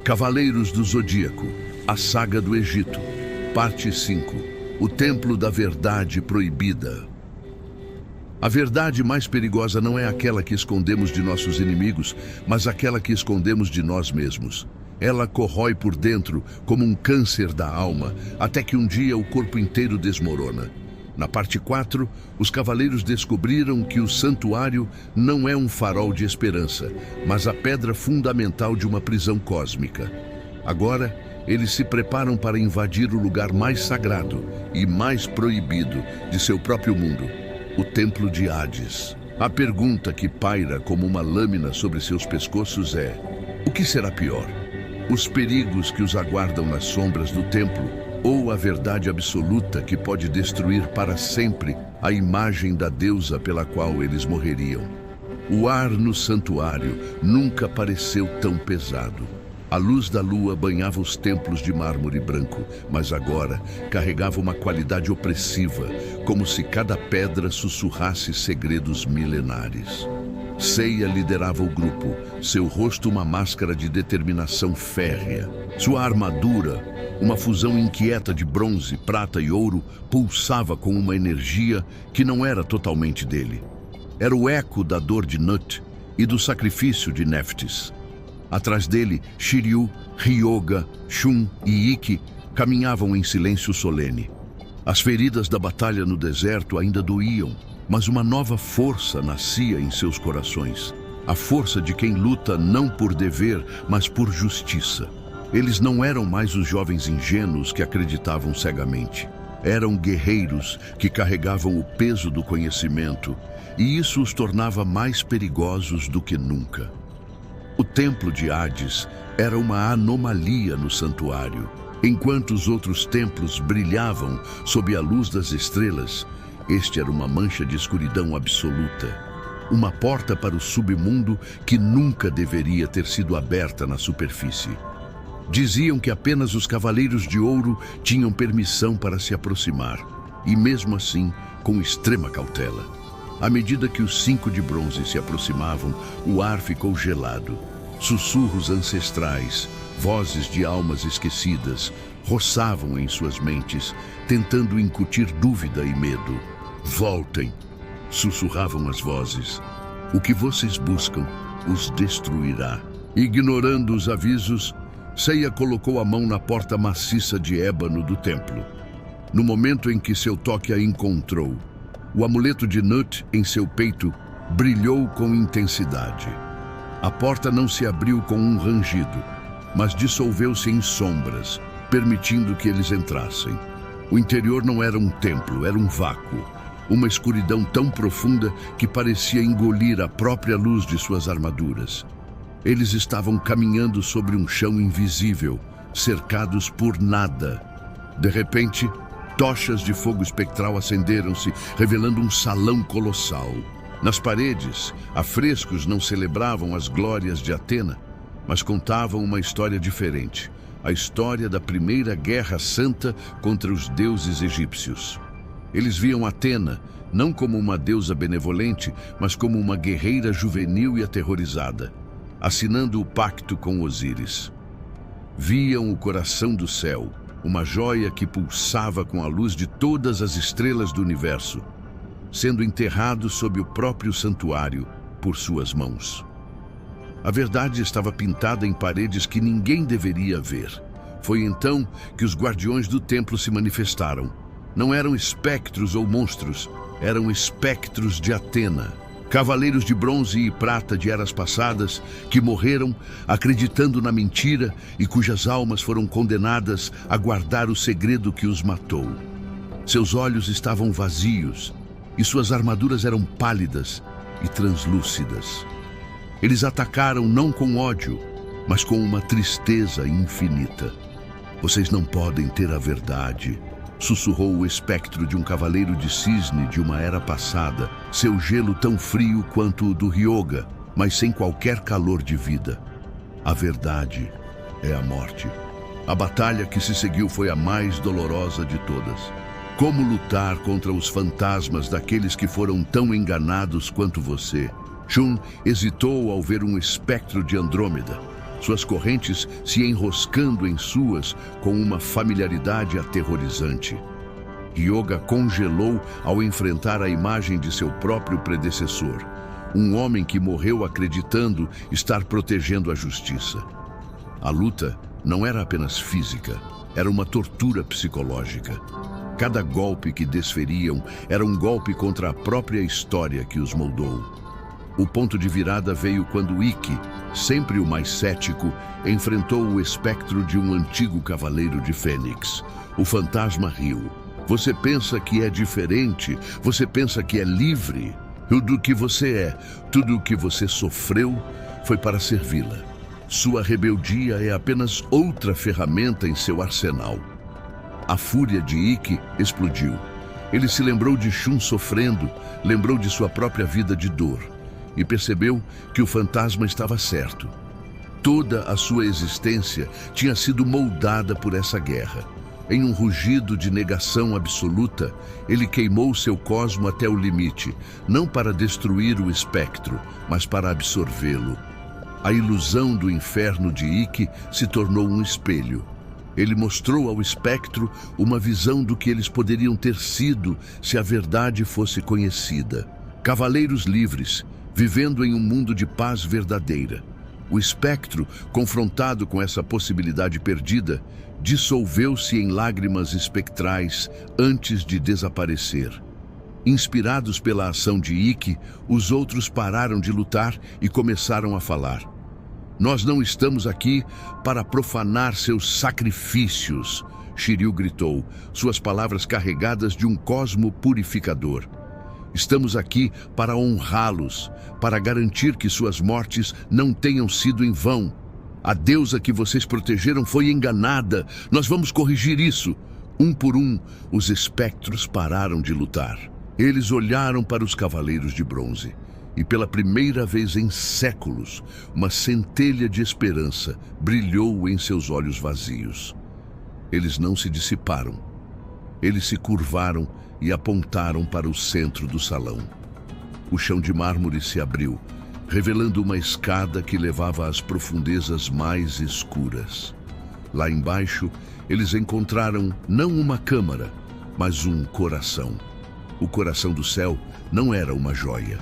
Cavaleiros do Zodíaco, a Saga do Egito, Parte 5, o Templo da Verdade Proibida. A verdade mais perigosa não é aquela que escondemos de nossos inimigos, mas aquela que escondemos de nós mesmos. Ela corrói por dentro como um câncer da alma, até que um dia o corpo inteiro desmorona. Na parte 4, os cavaleiros descobriram que o santuário não é um farol de esperança, mas a pedra fundamental de uma prisão cósmica. Agora, eles se preparam para invadir o lugar mais sagrado e mais proibido de seu próprio mundo, o Templo de Hades. A pergunta que paira como uma lâmina sobre seus pescoços é: o que será pior? Os perigos que os aguardam nas sombras do templo, ou a verdade absoluta que pode destruir para sempre a imagem da deusa pela qual eles morreriam? O ar no santuário nunca pareceu tão pesado. A luz da lua banhava os templos de mármore branco, mas agora carregava uma qualidade opressiva, como se cada pedra sussurrasse segredos milenares. Seiya liderava o grupo, seu rosto uma máscara de determinação férrea. Sua armadura, uma fusão inquieta de bronze, prata e ouro, pulsava com uma energia que não era totalmente dele. Era o eco da dor de Nut e do sacrifício de Nephthys. Atrás dele, Shiryu, Ryoga, Shun e Ikki caminhavam em silêncio solene. As feridas da batalha no deserto ainda doíam, mas uma nova força nascia em seus corações. A força de quem luta não por dever, mas por justiça. Eles não eram mais os jovens ingênuos que acreditavam cegamente. Eram guerreiros que carregavam o peso do conhecimento, e isso os tornava mais perigosos do que nunca. O Templo de Hades era uma anomalia no santuário. Enquanto os outros templos brilhavam sob a luz das estrelas, este era uma mancha de escuridão absoluta. Uma porta para o submundo que nunca deveria ter sido aberta na superfície. Diziam que apenas os Cavaleiros de Ouro tinham permissão para se aproximar, e mesmo assim, com extrema cautela. À medida que os 5 de bronze se aproximavam, o ar ficou gelado. Sussurros ancestrais, vozes de almas esquecidas, roçavam em suas mentes, tentando incutir dúvida e medo. Voltem, sussurravam as vozes. O que vocês buscam os destruirá. Ignorando os avisos, Seiya colocou a mão na porta maciça de ébano do templo. No momento em que seu toque a encontrou, o amuleto de Nut em seu peito brilhou com intensidade. A porta não se abriu com um rangido, mas dissolveu-se em sombras, permitindo que eles entrassem. O interior não era um templo, era um vácuo. Uma escuridão tão profunda que parecia engolir a própria luz de suas armaduras. Eles estavam caminhando sobre um chão invisível, cercados por nada. De repente, tochas de fogo espectral acenderam-se, revelando um salão colossal. Nas paredes, afrescos não celebravam as glórias de Atena, mas contavam uma história diferente. A história da primeira guerra santa contra os deuses egípcios. Eles viam Atena não como uma deusa benevolente, mas como uma guerreira juvenil e aterrorizada, assinando o pacto com Osíris. Viam o coração do céu, uma joia que pulsava com a luz de todas as estrelas do universo, sendo enterrado sob o próprio santuário por suas mãos. A verdade estava pintada em paredes que ninguém deveria ver. Foi então que os guardiões do templo se manifestaram. Não eram espectros ou monstros, eram espectros de Atena. Cavaleiros de bronze e prata de eras passadas que morreram acreditando na mentira e cujas almas foram condenadas a guardar o segredo que os matou. Seus olhos estavam vazios e suas armaduras eram pálidas e translúcidas. Eles atacaram não com ódio, mas com uma tristeza infinita. Vocês não podem ter a verdade, sussurrou o espectro de um cavaleiro de cisne de uma era passada, seu gelo tão frio quanto o do Ryoga, mas sem qualquer calor de vida. A verdade é a morte. A batalha que se seguiu foi a mais dolorosa de todas. Como lutar contra os fantasmas daqueles que foram tão enganados quanto você? Shun hesitou ao ver um espectro de Andrômeda. suas correntes se enroscando em suas com uma familiaridade aterrorizante. Ryoga congelou ao enfrentar a imagem de seu próprio predecessor, um homem que morreu acreditando estar protegendo a justiça. A luta não era apenas física, era uma tortura psicológica. Cada golpe que desferiam era um golpe contra a própria história que os moldou. O ponto de virada veio quando Ikki, sempre o mais cético, enfrentou o espectro de um antigo cavaleiro de Fênix, o fantasma Ryu. Você pensa que é diferente, você pensa que é livre. Tudo o que você é, tudo o que você sofreu, foi para servi-la. Sua rebeldia é apenas outra ferramenta em seu arsenal. A fúria de Ikki explodiu. Ele se lembrou de Shun sofrendo, lembrou de sua própria vida de dor e percebeu que o fantasma estava certo. Toda a sua existência tinha sido moldada por essa guerra. Em um rugido de negação absoluta, ele queimou seu cosmo até o limite, não para destruir o espectro, mas para absorvê-lo. A ilusão do inferno de Ikki se tornou um espelho. Ele mostrou ao espectro uma visão do que eles poderiam ter sido se a verdade fosse conhecida. Cavaleiros livres, vivendo em um mundo de paz verdadeira. O espectro, confrontado com essa possibilidade perdida, dissolveu-se em lágrimas espectrais antes de desaparecer. Inspirados pela ação de Ikki, os outros pararam de lutar e começaram a falar. Nós não estamos aqui para profanar seus sacrifícios, Shiryu gritou, suas palavras carregadas de um cosmo purificador. Estamos aqui para honrá-los, para garantir que suas mortes não tenham sido em vão. A deusa que vocês protegeram foi enganada. Nós vamos corrigir isso. Um por um, os espectros pararam de lutar. Eles olharam para os cavaleiros de bronze. E pela primeira vez em séculos, uma centelha de esperança brilhou em seus olhos vazios. Eles não se dissiparam. Eles se curvaram e apontaram para o centro do salão. O chão de mármore se abriu, revelando uma escada que levava às profundezas mais escuras. Lá embaixo, eles encontraram não uma câmara, mas um coração. O coração do céu não era uma joia.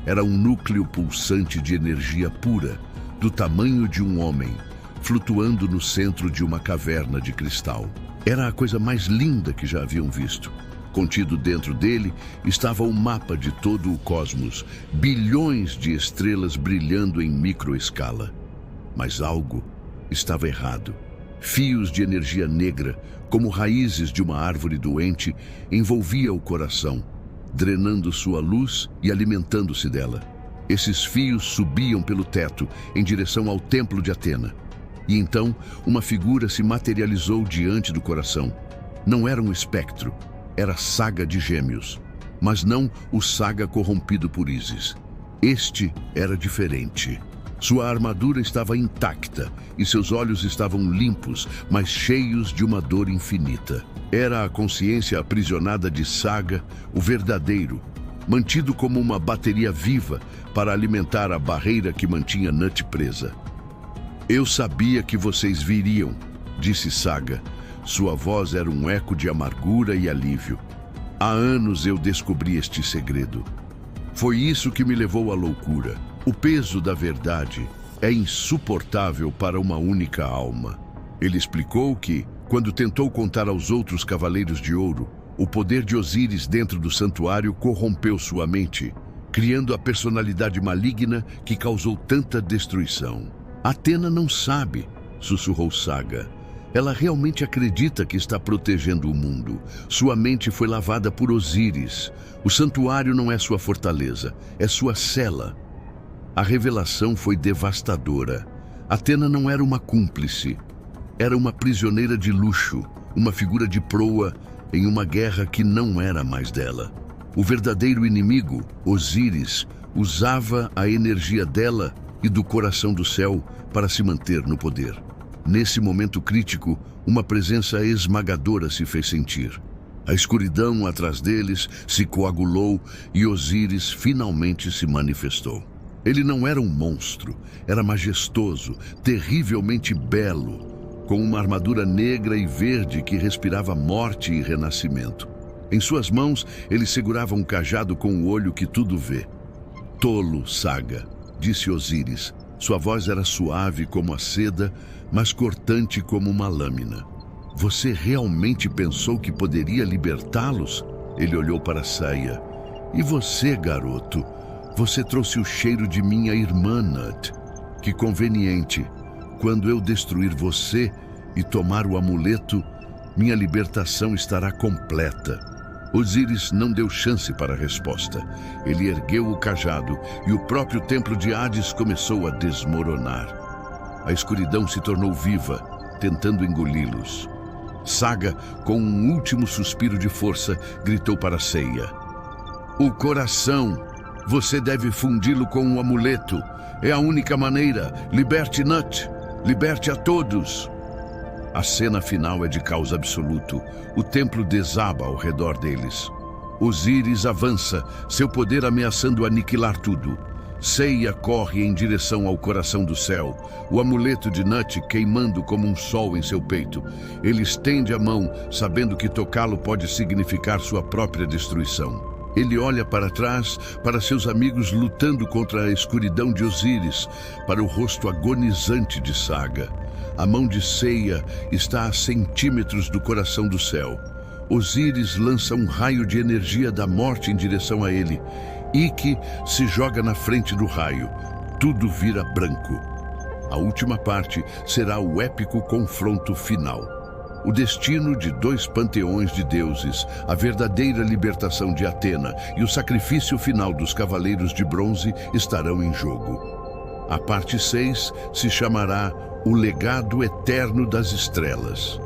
Era um núcleo pulsante de energia pura, do tamanho de um homem, flutuando no centro de uma caverna de cristal. Era a coisa mais linda que já haviam visto. Contido dentro dele estava o mapa de todo o cosmos, bilhões de estrelas brilhando em microescala. Mas algo estava errado. Fios de energia negra, como raízes de uma árvore doente, envolvia o coração, drenando sua luz e alimentando-se dela. Esses fios subiam pelo teto, em direção ao templo de Atena. E então, uma figura se materializou diante do coração. Não era um espectro, era Saga de Gêmeos, mas não o Saga corrompido por Ísis. Este era diferente. Sua armadura estava intacta e seus olhos estavam limpos, mas cheios de uma dor infinita. Era a consciência aprisionada de Saga, o verdadeiro, mantido como uma bateria viva para alimentar a barreira que mantinha Nut presa. Eu sabia que vocês viriam, disse Saga. Sua voz era um eco de amargura e alívio. Há anos eu descobri este segredo. Foi isso que me levou à loucura. O peso da verdade é insuportável para uma única alma. Ele explicou que, quando tentou contar aos outros Cavaleiros de Ouro, o poder de Osíris dentro do santuário corrompeu sua mente, criando a personalidade maligna que causou tanta destruição. Atena não sabe, sussurrou Saga. Ela realmente acredita que está protegendo o mundo. Sua mente foi lavada por Osíris. O santuário não é sua fortaleza, é sua cela. A revelação foi devastadora. Atena não era uma cúmplice. Era uma prisioneira de luxo, uma figura de proa em uma guerra que não era mais dela. O verdadeiro inimigo, Osíris, usava a energia dela e do coração do céu para se manter no poder. Nesse momento crítico, uma presença esmagadora se fez sentir. A escuridão atrás deles se coagulou e Osíris finalmente se manifestou. Ele não era um monstro, era majestoso, terrivelmente belo, com uma armadura negra e verde que respirava morte e renascimento. Em suas mãos, ele segurava um cajado com o olho que tudo vê. "Tolo, Saga", disse Osíris. Sua voz era suave como a seda, mas cortante como uma lâmina. "Você realmente pensou que poderia libertá-los?" Ele olhou para Seiya. "E você, garoto? Você trouxe o cheiro de minha irmã, Nut. Que conveniente. Quando eu destruir você e tomar o amuleto, minha libertação estará completa." Osíris não deu chance para a resposta. Ele ergueu o cajado e o próprio templo de Hades começou a desmoronar. A escuridão se tornou viva, tentando engoli-los. Saga, com um último suspiro de força, gritou para Seiya: "O coração! Você deve fundi-lo com o amuleto. É a única maneira. Liberte Nut. Liberte a todos." A cena final é de caos absoluto. O templo desaba ao redor deles. Osíris avança, seu poder ameaçando aniquilar tudo. Seiya corre em direção ao coração do céu, o amuleto de Nut queimando como um sol em seu peito. Ele estende a mão, sabendo que tocá-lo pode significar sua própria destruição. Ele olha para trás, para seus amigos lutando contra a escuridão de Osíris, para o rosto agonizante de Saga. A mão de Seiya está a centímetros do coração do céu. Osíris lança um raio de energia da morte em direção a ele. Ikki se joga na frente do raio. Tudo vira branco. A última parte será o épico confronto final. O destino de dois panteões de deuses, a verdadeira libertação de Atena e o sacrifício final dos Cavaleiros de Bronze estarão em jogo. A parte 6 se chamará O Legado Eterno das Estrelas.